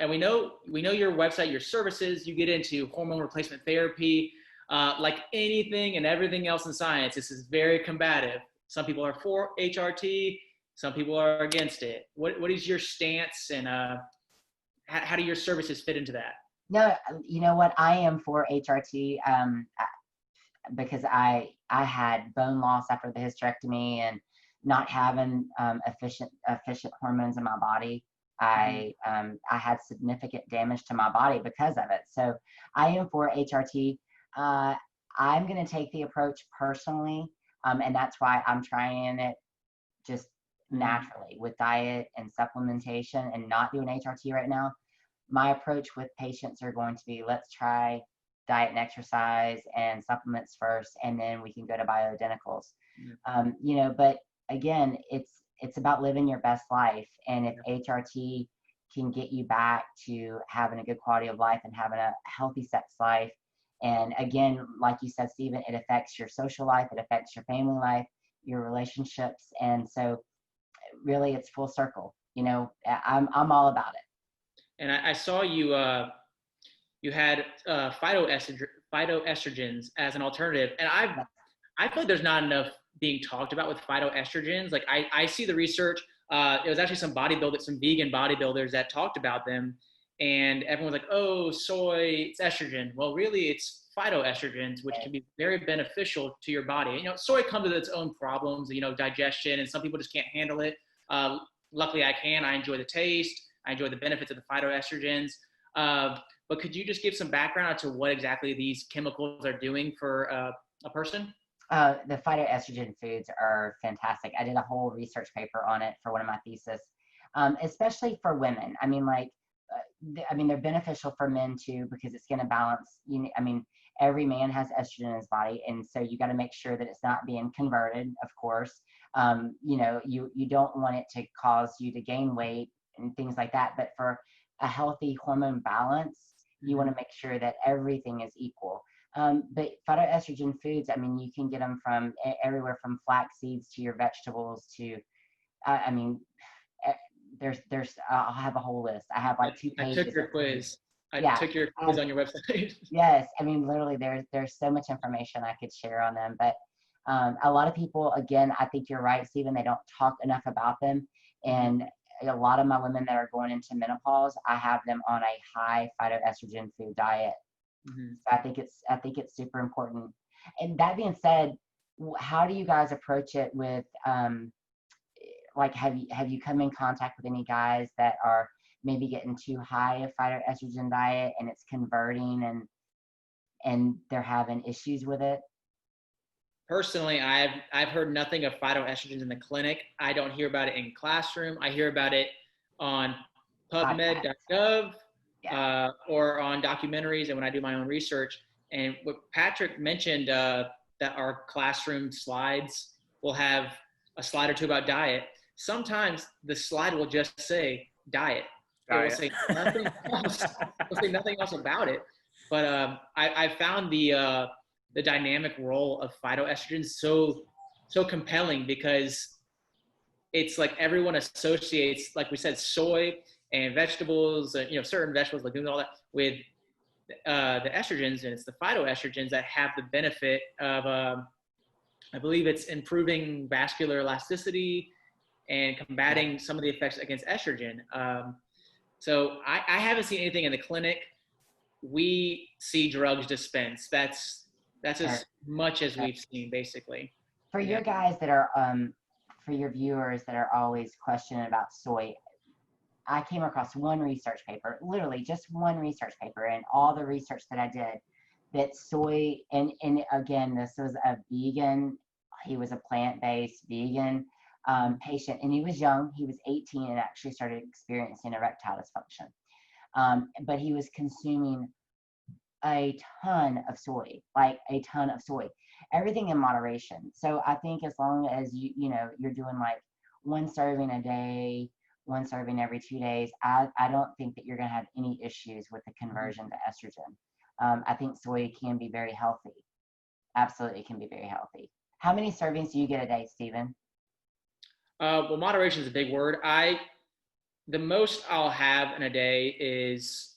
and we know your website, your services, you get into hormone replacement therapy, like anything and everything else in science. This is very combative. Some people are for HRT, some people are against it. What is your stance, and how do your services fit into that? No, you know what? I am for HRT because I had bone loss after the hysterectomy and not having efficient hormones in my body. I had significant damage to my body because of it. So I am for HRT. I'm going to take the approach personally, and that's why I'm trying it just naturally with diet and supplementation and not doing HRT right now. My approach with patients are going to be, let's try diet and exercise and supplements first, and then we can go to bioidenticals. You know, but again, it's about living your best life. And if HRT can get you back to having a good quality of life and having a healthy sex life, and again, like you said, Stephen, it affects your social life, it affects your family life, your relationships, and so really it's full circle. You know, I'm all about it. And I saw you you had phytoestrogens as an alternative, and I feel like there's not enough being talked about with phytoestrogens. Like I see the research. It was actually some vegan bodybuilders that talked about them, and everyone's like, "Oh, soy, it's estrogen." Well, really, it's phytoestrogens, which can be very beneficial to your body. You know, soy comes with its own problems, you know, digestion, and some people just can't handle it. Luckily, I can. I enjoy the taste. I enjoy the benefits of the phytoestrogens. But could you just give some background to what exactly these chemicals are doing for a person? The phytoestrogen foods are fantastic. I did a whole research paper on it for one of my thesis, especially for women. I mean, like, they're beneficial for men too, because it's going to balance. I mean, every man has estrogen in his body, and so you got to make sure that it's not being converted. Of course, you know, you don't want it to cause you to gain weight and things like that. But for a healthy hormone balance, you want to make sure that everything is equal. But phytoestrogen foods, I mean, you can get them from everywhere from flax seeds to your vegetables to, I mean, there's I'll have a whole list. I have like 2 pages. I took your quiz. Took your quiz on your website. Yes, I mean, literally, there's so much information I could share on them. But a lot of people, again, I think you're right, Stephen. They don't talk enough about them, and a lot of my women that are going into menopause, I have them on a high phytoestrogen food diet. So I think it's super important. And that being said, how do you guys approach it with like have you come in contact with any guys that are maybe getting too high a phytoestrogen diet and it's converting and they're having issues with it? Personally, I've heard nothing of phytoestrogens in the clinic. I don't hear about it in classroom. I hear about it on PubMed.gov or on documentaries, and when I do my own research. And what Patrick mentioned, that our classroom slides will have a slide or two about diet. Sometimes the slide will just say diet. It will say nothing else. It'll say nothing else about it. But I found the dynamic role of phytoestrogens so compelling, because it's like everyone associates, like we said, soy and vegetables, you know, certain vegetables, legumes, all that, with the estrogens, and it's the phytoestrogens that have the benefit of, I believe it's improving vascular elasticity and combating some of the effects against estrogen. So I haven't seen anything in the clinic. We see drugs dispensed. That's as much as we've seen, basically. For your guys that are, for your viewers that are always questioning about soy, I came across one research paper, literally just one research paper, and all the research that I did, that soy, and again, this was a vegan, he was a plant-based vegan patient, and he was young, he was 18 and actually started experiencing erectile dysfunction. But he was consuming a ton of soy, like a ton of soy, everything in moderation. So I think as long as you're doing like one serving a day, one serving every 2 days, I don't think that you're going to have any issues with the conversion to estrogen. I think soy can be very healthy. Absolutely, it can be very healthy. How many servings do you get a day, Stephen? Well, moderation is a big word. I the most I'll have in a day is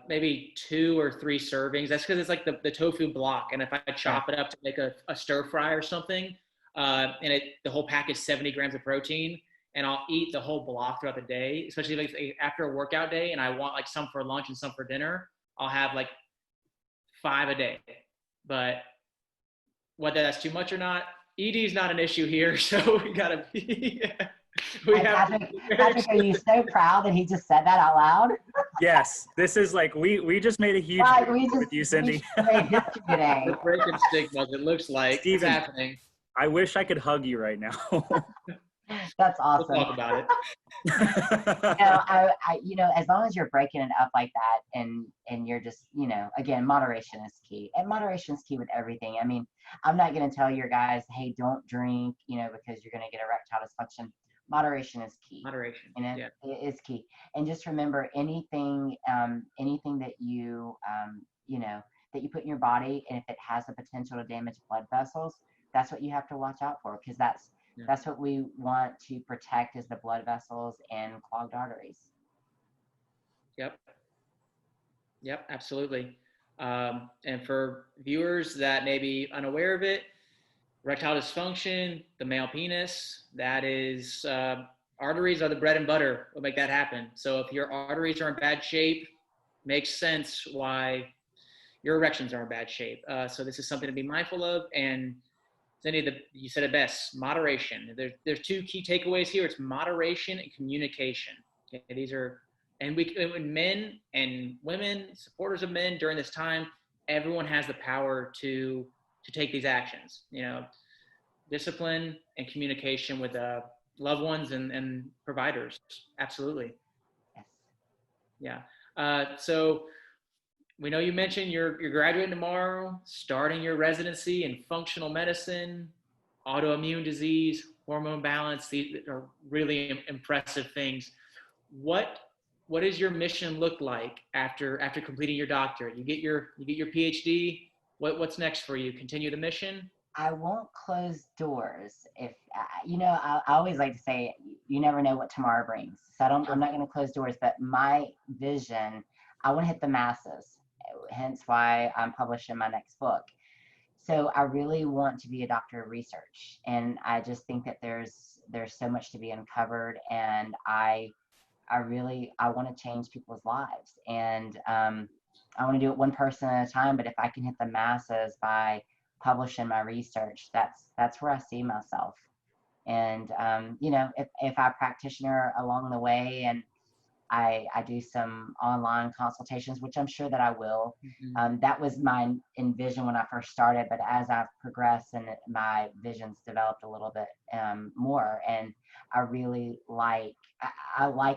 maybe 2 or 3 servings. That's because it's like the tofu block. And if I chop it up to make a stir fry or something, and the whole pack is 70 grams of protein, and I'll eat the whole block throughout the day, especially like after a workout day and I want like some for lunch and some for dinner, I'll have like 5 a day. But whether that's too much or not, ED is not an issue here. So we gotta be, Patrick, are you so proud that he just said that out loud? Yes, this is like, we just made a huge with you, Cindy. We're breaking stigmas, it looks like. Steven, it's happening. I wish I could hug you right now. That's awesome. We'll talk about it. As long as you're breaking it up like that and you're just, again, moderation is key. And moderation is key with everything. I mean, I'm not going to tell your guys, hey, don't drink, because you're going to get erectile dysfunction. Moderation is key. Moderation. It is key. And just remember anything that you, that you put in your body, and if it has the potential to damage blood vessels, that's what you have to watch out for, because that's what we want to protect, is the blood vessels and clogged arteries. Yep, absolutely. And for viewers that may be unaware of it, erectile dysfunction, the male penis, that is, arteries are the bread and butter. Will make that happen. So if your arteries are in bad shape, makes sense why your erections are in bad shape. So this is something to be mindful of. And Cindy, you said it best, moderation. There's 2 key takeaways here. It's moderation and communication. Okay, these are, and when men and women, supporters of men during this time, everyone has the power to take these actions. Discipline and communication with loved ones and providers. Absolutely. Yes. Yeah. So we know you mentioned you're graduating tomorrow, starting your residency in functional medicine, autoimmune disease, hormone balance. These are really impressive things. What does your mission look like after completing your doctorate? You get your PhD. What's next for you? Continue the mission? I won't close doors. If I always like to say, you never know what tomorrow brings. So I'm not going to close doors. But my vision, I want to hit the masses. Hence why I'm publishing my next book. So I really want to be a doctor of research, and I just think that there's so much to be uncovered, and I want to change people's lives, and I want to do it one person at a time. But if I can hit the masses by publishing my research, that's where I see myself. And if I practitioner along the way, and I do some online consultations, which I'm sure that I will. Mm-hmm. That was my envision when I first started, but as I've progressed and my vision's developed a little bit more, and I really like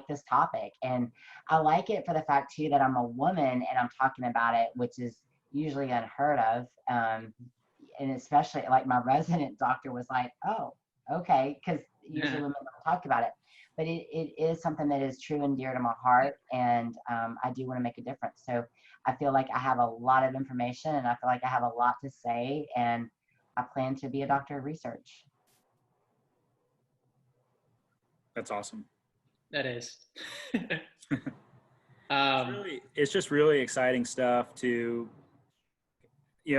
this topic, and I like it for the fact too that I'm a woman and I'm talking about it, which is usually unheard of. And especially like my resident doctor was like, oh, okay, because usually women don't talk about it. But it is something that is true and dear to my heart, and I do want to make a difference. So I feel like I have a lot of information, and I feel like I have a lot to say, and I plan to be a doctor of research. That's awesome. That is. It's just really exciting stuff to,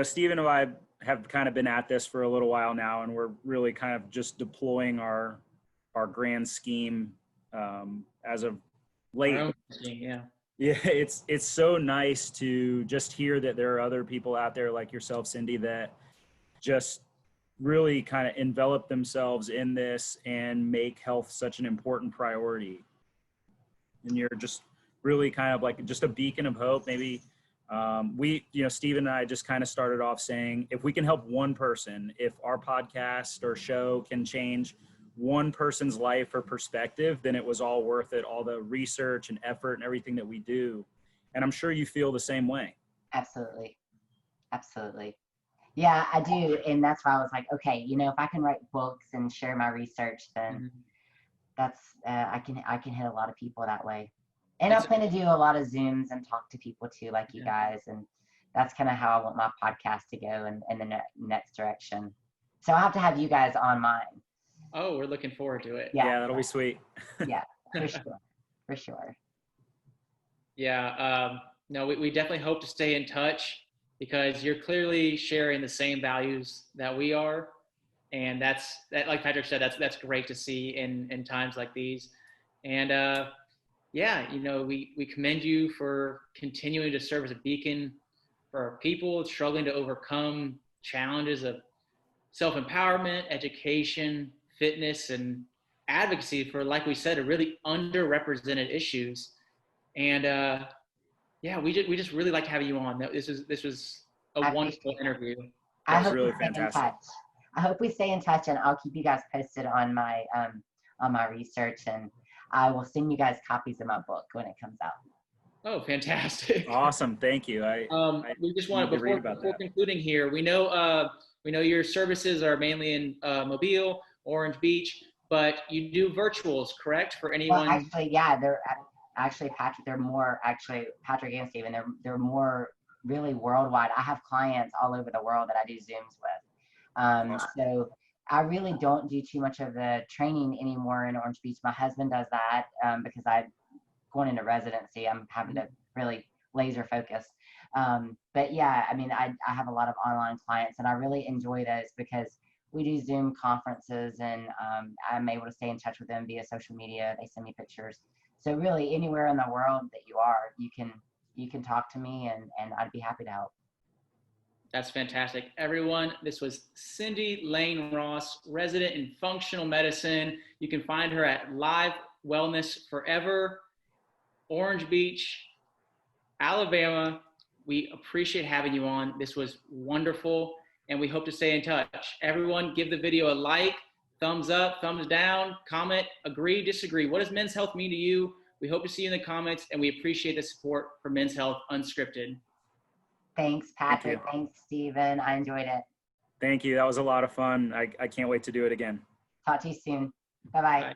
Stephen and I have kind of been at this for a little while now, and we're really kind of just deploying our grand scheme as of late. Yeah, it's so nice to just hear that there are other people out there like yourself, Cindy, that just really kind of envelop themselves in this and make health such an important priority. And you're just really kind of like just a beacon of hope. Maybe Stephen and I just kind of started off saying, if we can help one person, if our podcast or show can change one person's life or perspective, then it was all worth it, all the research and effort and everything that we do. And I'm sure you feel the same way. Absolutely. Yeah, I do. And that's why I was like, okay, if I can write books and share my research, then that's, I can hit a lot of people that way. And I plan to do a lot of Zooms and talk to people too, like you guys. And that's kind of how I want my podcast to go in the next direction. So I'll have to have you guys on mine. Oh, we're looking forward to it. Yeah, that'll be sweet. Yeah. For sure. For sure. Yeah. No, we definitely hope to stay in touch because you're clearly sharing the same values that we are. And that, like Patrick said, that's great to see in times like these. And yeah, we commend you for continuing to serve as a beacon for our people struggling to overcome challenges of self-empowerment, education, fitness, and advocacy for, like we said, a really underrepresented issues. And yeah, we just really like having you on. This was a wonderful interview. I hope really we stay fantastic. in touch. I hope we stay in touch, and I'll keep you guys posted on my research, and I will send you guys copies of my book when it comes out. Oh, fantastic! Awesome, thank you. We just want to before concluding here. We know your services are mainly in Mobile, Orange Beach, but you do virtuals, correct? For anyone? Well, actually, yeah, they're actually Patrick. They're more actually Patrick and Steven. They're more really worldwide. I have clients all over the world that I do Zooms with. Awesome. So I really don't do too much of the training anymore in Orange Beach. My husband does that because I'm going into residency. I'm having to really laser focus. But yeah, I mean, I have a lot of online clients, and I really enjoy those because we do Zoom conferences, and I'm able to stay in touch with them via social media. They send me pictures. So really, anywhere in the world that you are, you can talk to me, and I'd be happy to help. That's fantastic. Everyone, this was Cindy Lane Ross, resident in functional medicine. You can find her at Live Wellness Forever, Orange Beach, Alabama. We appreciate having you on. This was wonderful, and we hope to stay in touch. Everyone, give the video a like, thumbs up, thumbs down, comment, agree, disagree. What does men's health mean to you? We hope to see you in the comments, and we appreciate the support for Men's Health Unscripted. Thanks, Patrick. Thanks, Steven. I enjoyed it. Thank you. That was a lot of fun. I can't wait to do it again. Talk to you soon. Bye-bye. Bye.